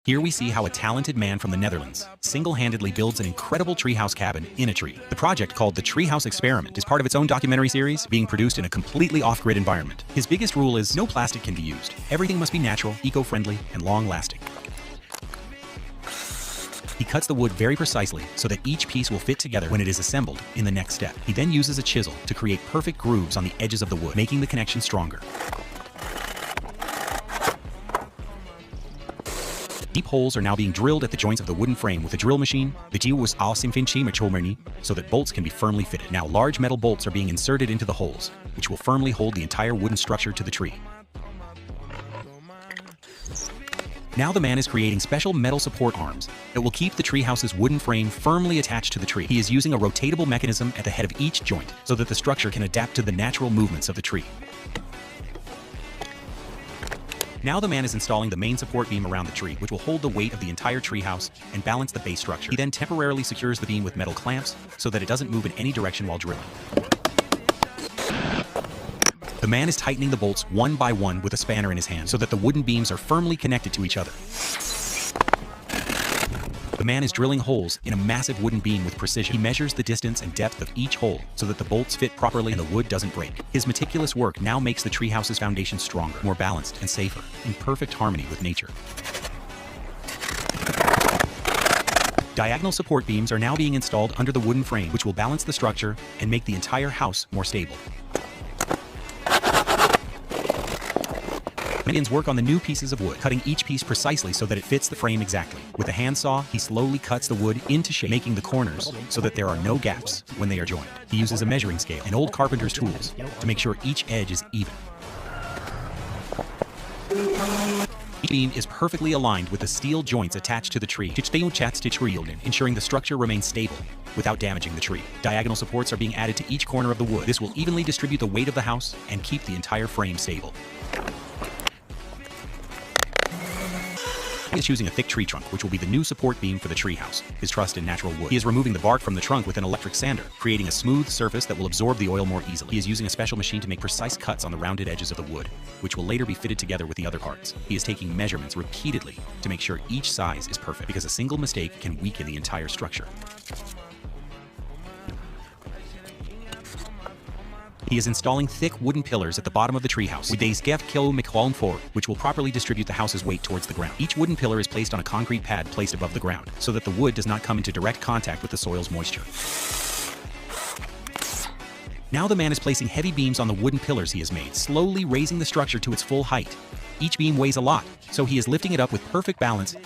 Here we see how a talented man from the Netherlands single-handedly builds an incredible treehouse cabin in a tree. The project, called the Treehouse Experiment, is part of its own documentary series being produced in a completely off-grid environment. His biggest rule is no plastic can be used. Everything must be natural, eco-friendly, and long-lasting. He cuts the wood very precisely so that each piece will fit together when it is assembled in the next step. He then uses a chisel to create perfect grooves on the edges of the wood, making the connection stronger. Deep holes are now being drilled at the joints of the wooden frame with a drill machine, the Geo was so that bolts can be firmly fitted. Now large metal bolts are being inserted into the holes, which will firmly hold the entire wooden structure to the tree. Now the man is creating special metal support arms that will keep the treehouse's wooden frame firmly attached to the tree. He is using a rotatable mechanism at the head of each joint so that the structure can adapt to the natural movements of the tree. Now the man is installing the main support beam around the tree, which will hold the weight of the entire treehouse and balance the base structure. He then temporarily secures the beam with metal clamps so that it doesn't move in any direction while drilling. The man is tightening the bolts one by one with a spanner in his hand so that the wooden beams are firmly connected to each other. The man is drilling holes in a massive wooden beam with precision. He measures the distance and depth of each hole so that the bolts fit properly and the wood doesn't break. His meticulous work now makes the treehouse's foundation stronger, more balanced, and safer, in perfect harmony with nature. Diagonal support beams are now being installed under the wooden frame, which will balance the structure and make the entire house more stable. He begins work on the new pieces of wood, cutting each piece precisely so that it fits the frame exactly. With a handsaw, he slowly cuts the wood into shape, making the corners so that there are no gaps when they are joined. He uses a measuring scale and old carpenter's tools to make sure each edge is even. Each beam is perfectly aligned with the steel joints attached to the tree, ensuring the structure remains stable without damaging the tree. Diagonal supports are being added to each corner of the wood. This will evenly distribute the weight of the house and keep the entire frame stable. He is using a thick tree trunk, which will be the new support beam for the treehouse. His trust in natural wood. He is removing the bark from the trunk with an electric sander, creating a smooth surface that will absorb the oil more easily. He is using a special machine to make precise cuts on the rounded edges of the wood, which will later be fitted together with the other parts. He is taking measurements repeatedly to make sure each size is perfect, because a single mistake can weaken the entire structure. He is installing thick wooden pillars at the bottom of the treehouse, which will properly distribute the house's weight towards the ground. Each wooden pillar is placed on a concrete pad placed above the ground, so that the wood does not come into direct contact with the soil's moisture. Now the man is placing heavy beams on the wooden pillars he has made, slowly raising the structure to its full height. Each beam weighs a lot, so he is lifting it up with perfect balance